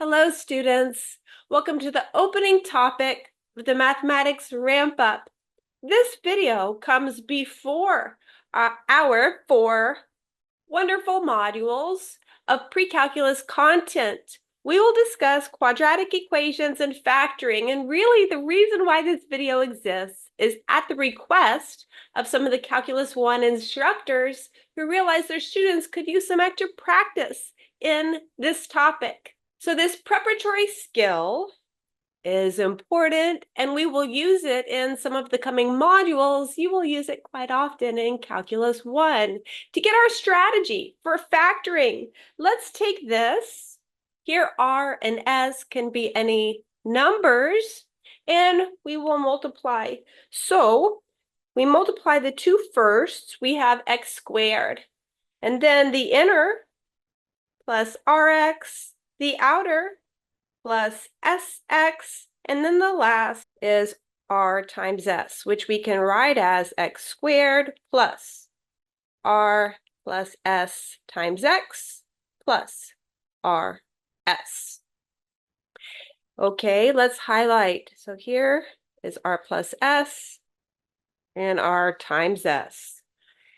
Hello, students. Welcome to the opening topic of the Mathematics Ramp Up. This video comes before our 4 wonderful modules of pre-calculus content. We will discuss quadratic equations and factoring, and really the reason why this video exists is at the request of some of the Calculus 1 instructors who realized their students could use some extra practice in this topic. So this preparatory skill is important, and we will use it in some of the coming modules. You will use it quite often in Calculus 1 to get our strategy for factoring. Let's take this. Here, R and S can be any numbers, and we will multiply. So we multiply the two first. We have x squared, and then the inner plus rx, the outer plus sx, and then the last is r times s, which we can write as x squared plus r plus s times x plus rs. Okay, let's highlight. So here is r plus s and r times s.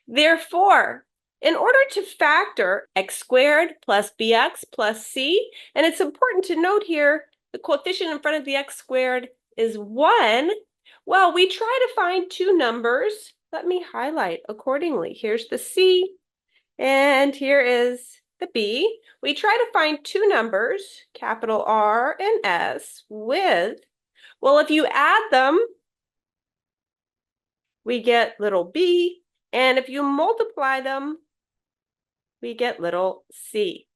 Therefore, in order to factor x squared plus bx plus c, and it's important to note here, the coefficient in front of the x squared is 1. Well, we try to find two numbers. Let me highlight accordingly. Here's the c, and here is the b. We try to find two numbers, capital R and S, with, well, if you add them, we get little b, and if you multiply them, we get little c.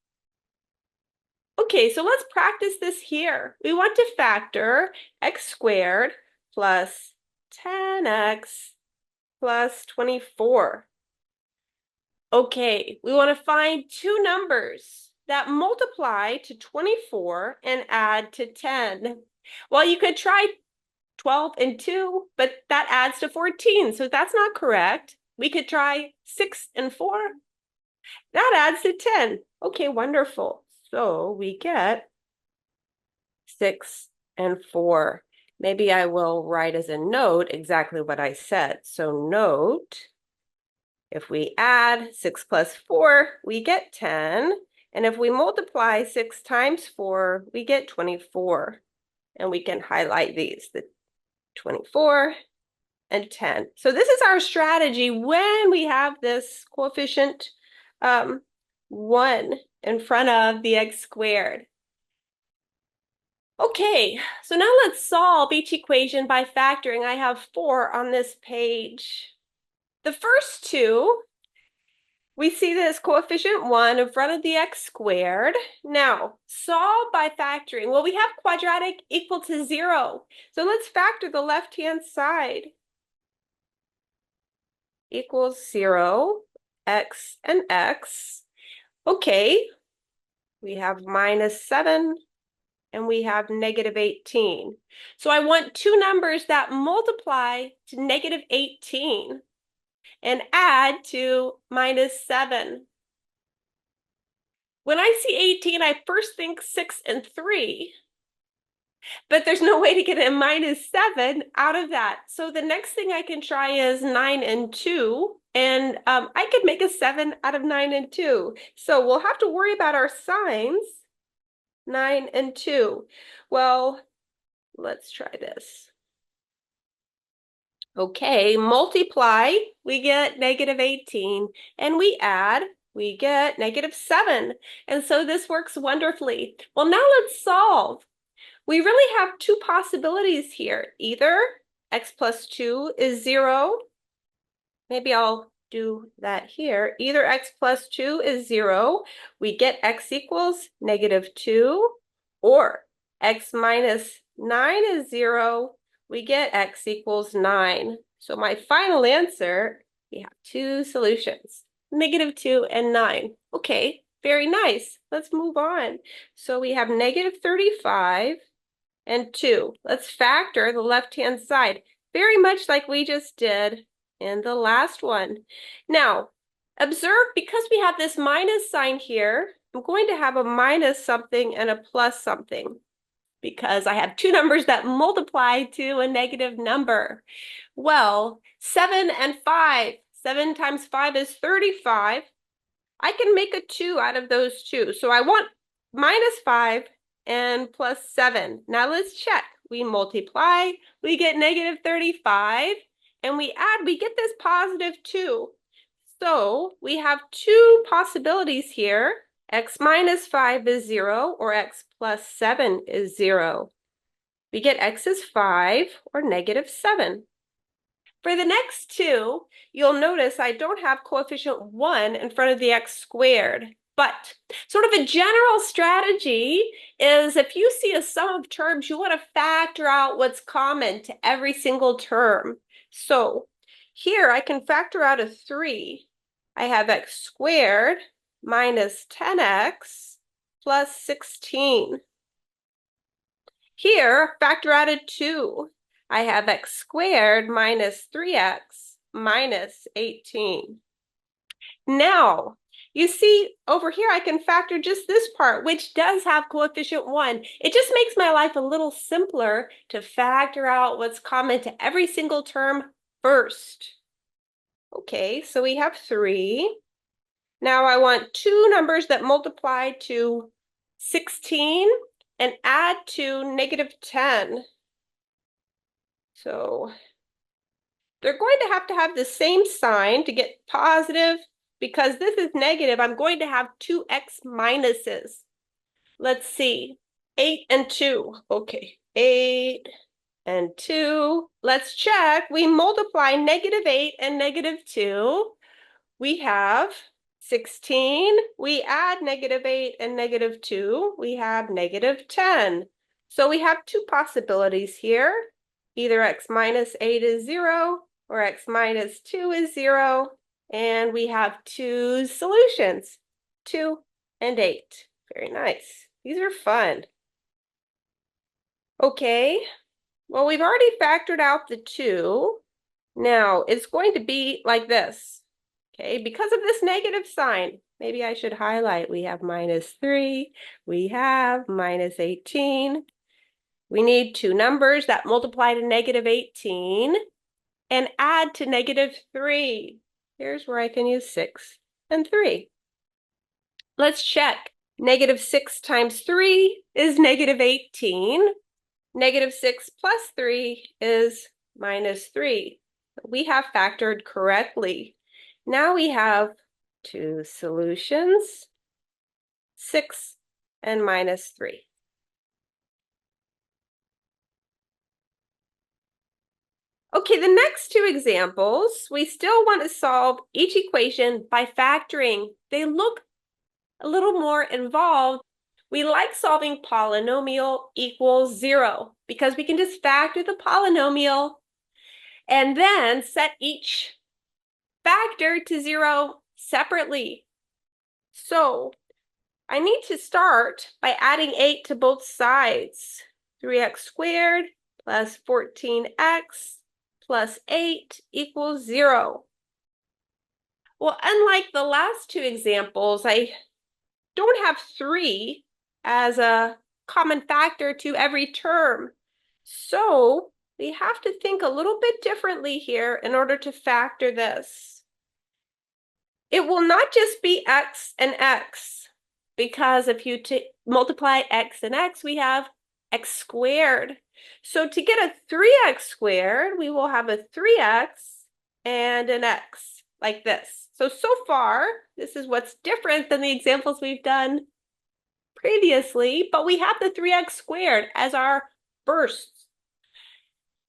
Okay, so let's practice this here. We want to factor x squared plus 10x plus 24. Okay, we want to find two numbers that multiply to 24 and add to 10. Well, you could try 12 and 2, but that adds to 14, so that's not correct. We could try 6 and 4. That adds to 10. Okay, wonderful. So we get 6 and 4. Maybe I will write as a note exactly what I said. So note, if we add 6 plus 4, we get 10. And if we multiply 6 times 4, we get 24. And we can highlight these, the 24 and 10. So this is our strategy when we have this coefficient 1 in front of the x squared. Okay, so now let's solve each equation by factoring. I have 4 on this page. The first two, we see this coefficient 1 in front of the x squared. Now, solve by factoring. Well, we have quadratic equal to 0. So let's factor the left-hand side. Equals 0, x and x. Okay, we have minus 7 and we have negative 18. So I want two numbers that multiply to negative 18 and add to minus 7. When I see 18, I first think 6 and 3, but there's no way to get a minus 7 out of that. So the next thing I can try is 9 and 2. And I could make a 7 out of 9 and 2. So we'll have to worry about our signs. 9 and 2. Well, let's try this. Okay, multiply, we get negative 18. And we add, we get negative 7. And so this works wonderfully. Well, now let's solve. We really have two possibilities here. Either x plus 2 is 0. Maybe I'll do that here. Either x plus 2 is 0. We get x equals negative 2. Or x minus 9 is 0. We get x equals 9. So my final answer, we have two solutions, negative 2 and 9. Okay, very nice. Let's move on. So we have negative 35 and 2. Let's factor the left-hand side, very much like we just did in the last one. Now, observe, because we have this minus sign here, I'm going to have a minus something and a plus something because I have two numbers that multiply to a negative number. Well, 7 and 5. 7 times 5 is 35. I can make a 2 out of those two. So I want minus 5 and plus 7. Now let's check. We multiply, we get negative 35, and we add, we get this positive 2. So we have two possibilities here. X minus 5 is 0, or x plus 7 is 0. We get x is 5, or negative 7. For the next two, you'll notice I don't have coefficient 1 in front of the x squared. But sort of a general strategy is if you see a sum of terms, you want to factor out what's common to every single term. So here I can factor out a 3. I have x squared minus 10x plus 16. Here, factor out a 2. I have x squared minus 3x minus 18. Now, you see over here, I can factor just this part, which does have coefficient 1. It just makes my life a little simpler to factor out what's common to every single term first. Okay, so we have 3. Now I want two numbers that multiply to 16 and add to negative 10. So they're going to have the same sign to get positive. Because this is negative, I'm going to have two x minuses. Let's see, 8 and 2. Okay, 8 and 2. Let's check. We multiply negative 8 and negative 2. We have 16. We add negative 8 and negative 2. We have negative 10. So we have two possibilities here. Either x minus 8 is 0 or x minus 2 is 0. And we have two solutions, 2 and 8. Very nice. These are fun. Okay, well, we've already factored out the 2. Now, it's going to be like this. Okay, because of this negative sign, maybe I should highlight. We have minus 3. We have minus 18. We need two numbers that multiply to negative 18 and add to negative 3. Here's where I can use 6 and 3. Let's check. Negative 6 times 3 is negative 18. Negative 6 plus 3 is minus 3. We have factored correctly. Now we have two solutions, 6 and minus 3. Okay, the next two examples, we still want to solve each equation by factoring. They look a little more involved. We like solving polynomial equals 0 because we can just factor the polynomial and then set each factor to 0 separately. So I need to start by adding 8 to both sides. 3x squared plus 14x plus 8 equals 0. Well, unlike the last two examples, I don't have 3 as a common factor to every term. So we have to think a little bit differently here in order to factor this. It will not just be x and x, because if you multiply x and x, we have x squared. So to get a 3x squared, we will have a 3x and an x, like this. So far, this is what's different than the examples we've done previously, but we have the 3x squared as our bursts.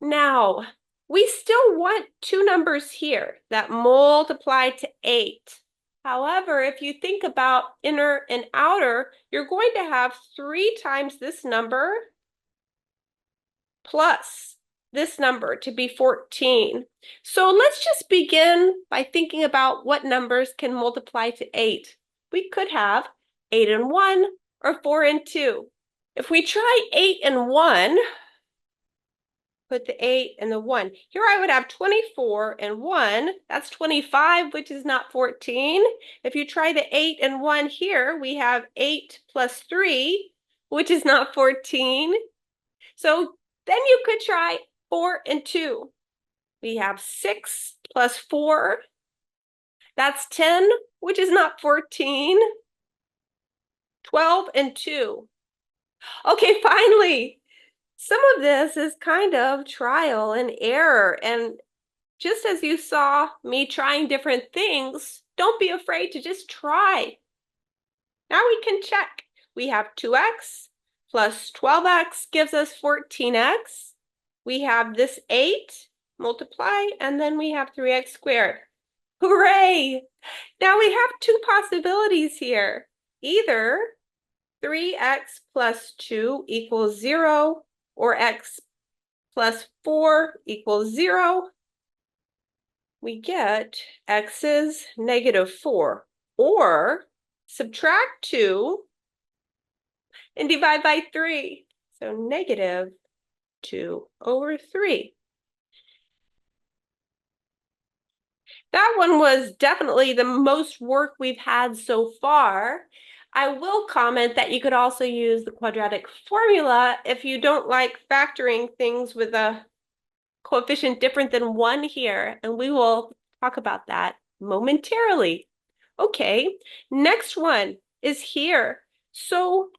Now, we still want two numbers here that multiply to 8. However, if you think about inner and outer, you're going to have 3 times this number plus this number to be 14. So let's just begin by thinking about what numbers can multiply to 8. We could have 8 and 1 or 4 and 2. If we try 8 and 1, put the 8 and the 1. Here I would have 24 and 1. That's 25, which is not 14. If you try the 8 and 1 here, we have 8 plus 3, which is not 14. So then you could try 4 and 2. We have 6 plus 4. That's 10, which is not 14. 12 and 2. Okay, finally. Some of this is kind of trial and error. And just as you saw me trying different things, don't be afraid to just try. Now we can check. We have 2x plus 12x gives us 14x. We have this 8, multiply, and then we have 3x squared. Hooray! Now we have two possibilities here. Either 3x plus 2 equals 0, or x plus 4 equals 0. We get x is -4. Or subtract 2 and divide by 3. So -2/3. That one was definitely the most work we've had so far. I will comment that you could also use the quadratic formula if you don't like factoring things with a coefficient different than 1 here, and we will talk about that momentarily. Okay, next one is here. So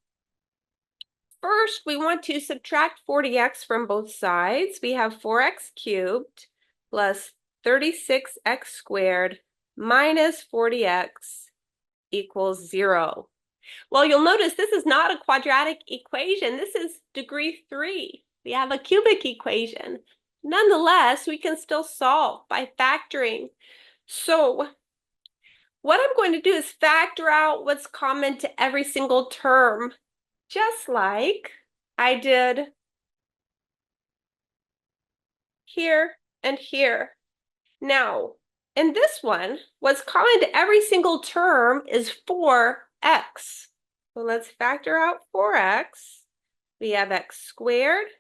first, we want to subtract 40x from both sides. We have 4x cubed plus 36x squared minus 40x equals 0. Well, you'll notice this is not a quadratic equation. This is degree 3. We have a cubic equation. Nonetheless, we can still solve by factoring. So what I'm going to do is factor out what's common to every single term, just like I did here and here. Now, in this one, what's common to every single term is 4x. So let's factor out 4x. We have x squared.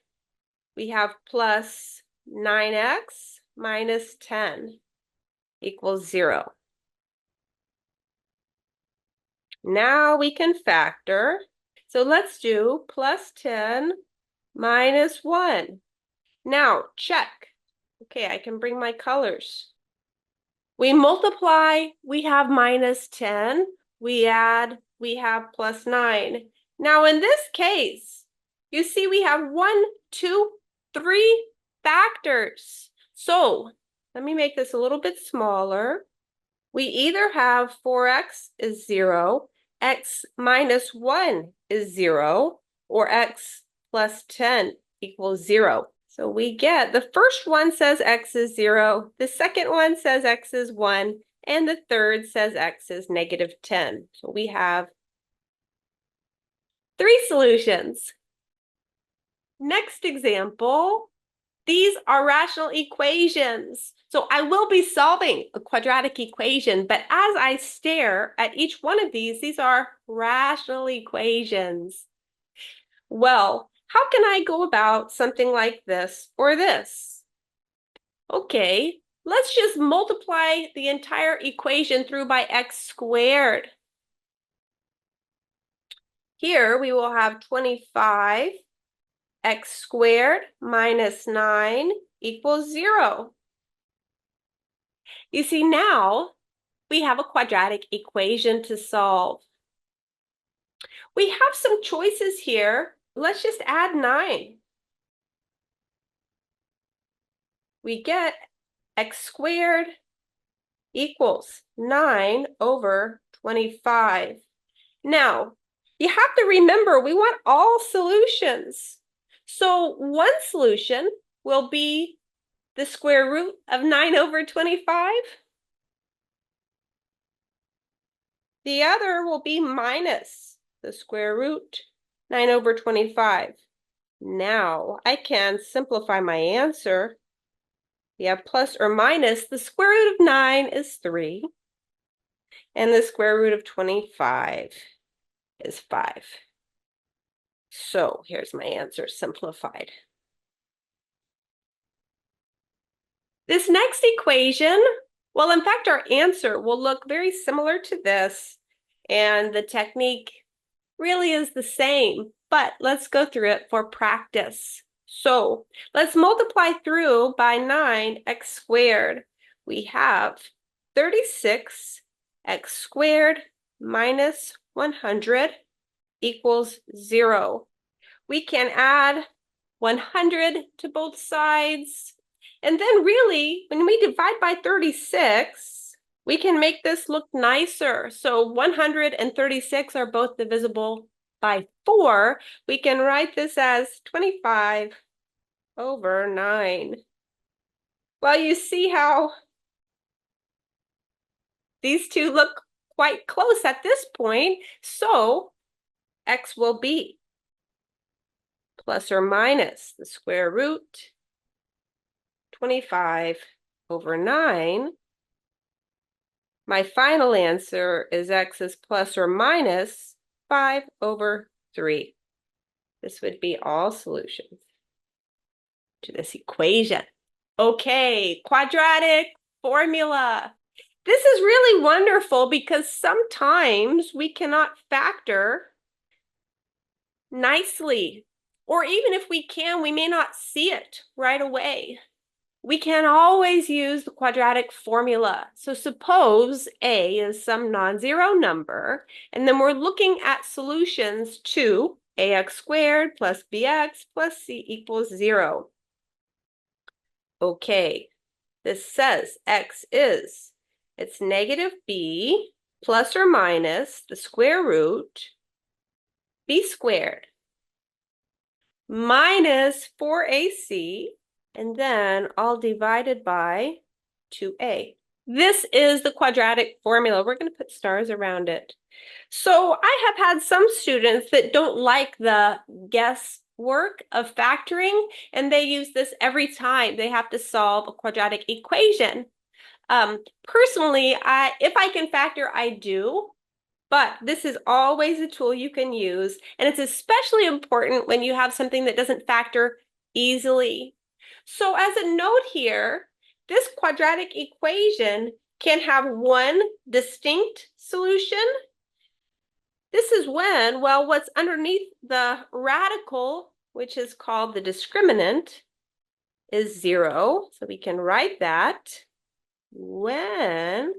We have plus 9x minus 10 equals 0. Now we can factor. So let's do plus 10 minus 1. Now, check. Okay, I can bring my colors. We multiply, we have minus 10. We add, we have plus 9. Now, in this case, you see we have 1, 2, 3 factors. So, let me make this a little bit smaller. We either have 4x is 0, x minus 1 is 0, or x plus 10 equals 0. So we get, the first one says x is 0, the second one says x is 1, and the third says x is -10. So we have 3 solutions. Next example, these are rational equations. So I will be solving a quadratic equation, but as I stare at each one of these are rational equations. Well, how can I go about something like this or this? Okay, let's just multiply the entire equation through by x squared. Here we will have 25 x squared minus 9 equals 0. You see, now we have a quadratic equation to solve. We have some choices here. Let's just add 9. We get x squared equals 9 over 25. Now, you have to remember we want all solutions. So one solution will be the square root of 9 over 25. The other will be minus the square root 9 over 25. Now I can simplify my answer. We have plus or minus. The square root of 9 is 3. And the square root of 25 is 5. So here's my answer simplified. This next equation, well, in fact, our answer will look very similar to this, and the technique really is the same, but let's go through it for practice. So let's multiply through by 9x squared. We have 36x squared minus 100 equals 0. We can add 100 to both sides. And then really, when we divide by 36, we can make this look nicer. So 136 are both divisible by 4. We can write this as 25 over 9. Well, you see how these two look quite close at this point. So x will be plus or minus the square root 25 over 9. My final answer is x is plus or minus 5 over 3. This would be all solutions to this equation. Okay, quadratic formula. This is really wonderful because sometimes we cannot factor nicely, or even if we can, we may not see it right away. We can always use the quadratic formula. So suppose a is some non-zero number, and then we're looking at solutions to ax squared plus bx plus c equals 0. Okay, this says x is, it's negative b plus or minus the square root b squared minus 4ac, and then all divided by 2a. This is the quadratic formula. We're going to put stars around it. So I have had some students that don't like the guesswork of factoring, and they use this every time they have to solve a quadratic equation. Personally, if I can factor, I do. But this is always a tool you can use, and it's especially important when you have something that doesn't factor easily. So as a note here, this quadratic equation can have one distinct solution. This is when, well, what's underneath the radical, which is called the discriminant, is 0. So we can write that when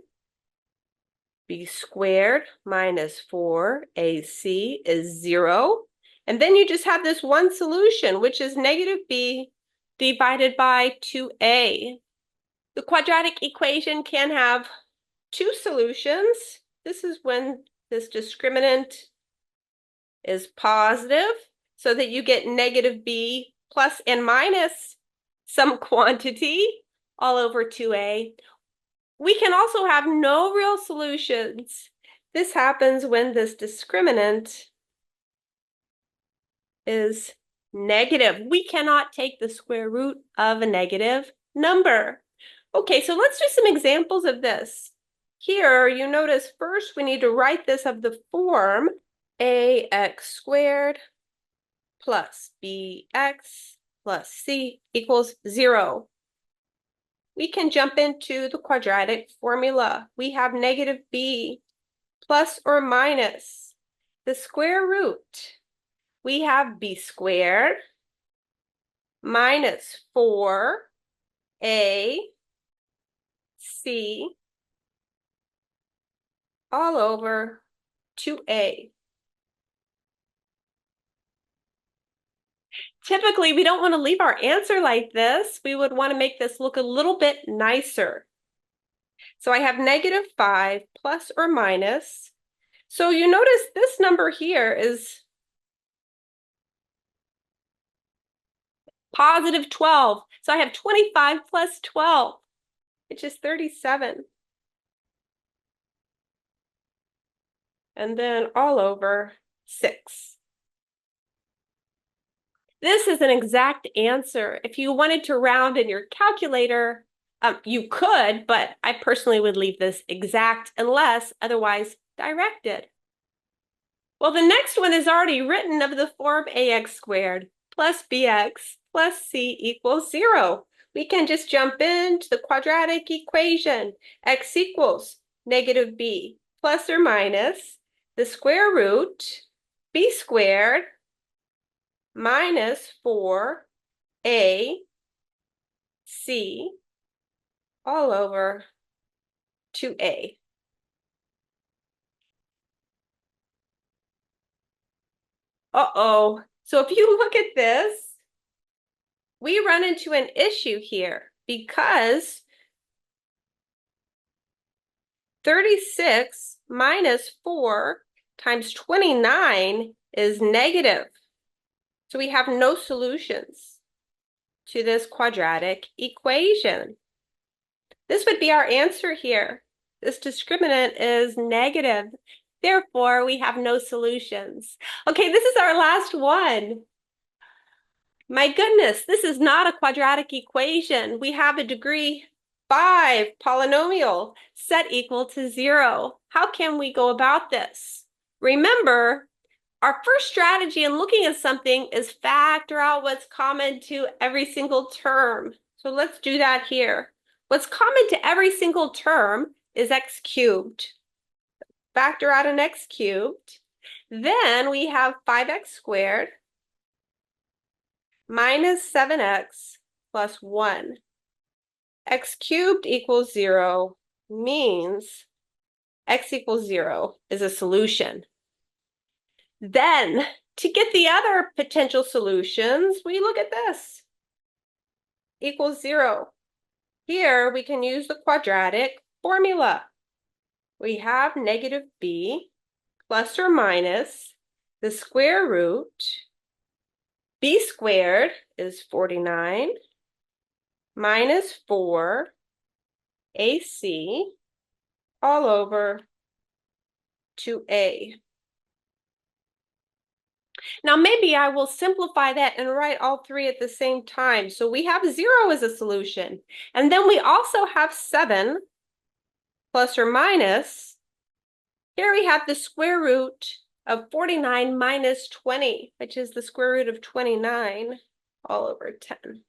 b squared minus 4ac is 0. And then you just have this one solution, which is negative b divided by 2a. The quadratic equation can have two solutions. This is when this discriminant is positive, so that you get negative b plus and minus some quantity all over 2a. We can also have no real solutions. This happens when this discriminant is negative. We cannot take the square root of a negative number. Okay, so let's do some examples of this. Here, you notice first we need to write this of the form ax squared plus bx plus c equals 0. We can jump into the quadratic formula. We have negative b plus or minus the square root. We have b squared minus 4ac all over 2a. Typically, we don't want to leave our answer like this. We would want to make this look a little bit nicer. So I have negative 5 plus or minus. So you notice this number here is positive 12. So I have 25 plus 12, which is 37. And then all over 6. This is an exact answer. If you wanted to round in your calculator, you could, but I personally would leave this exact unless otherwise directed. Well, the next one is already written of the form ax squared plus bx plus c equals 0. we can just jump into the quadratic equation. X equals negative b plus or minus the square root b squared minus 4ac all over 2a. Uh-oh. So if you look at this, we run into an issue here because 36 minus 4 times 29 is negative. So we have no solutions to this quadratic equation. This would be our answer here. This discriminant is negative. Therefore, we have no solutions. Okay, this is our last one. My goodness, this is not a quadratic equation. We have a degree 5 polynomial set equal to 0. How can we go about this? Remember, our first strategy in looking at something is factor out what's common to every single term. So let's do that here. What's common to every single term is x cubed. Factor out an x cubed. Then we have 5x squared minus 7x plus 1. X cubed equals 0 means x equals 0 is a solution. Then, to get the other potential solutions, we look at this. Equals 0. Here, we can use the quadratic formula. We have negative b plus or minus the square root. B squared is 49 minus 4 AC all over 2A. Now maybe I will simplify that and write all three at the same time. So we have 0 as a solution. And then we also have 7 plus or minus. Here we have the square root of 49 minus 20, which is the square root of 29 all over 10.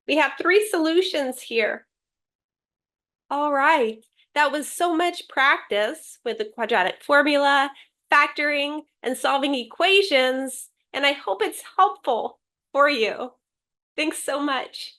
We have 3 solutions here. All right, that was so much practice with the quadratic formula, factoring, and solving equations, and I hope it's helpful for you. Thanks so much.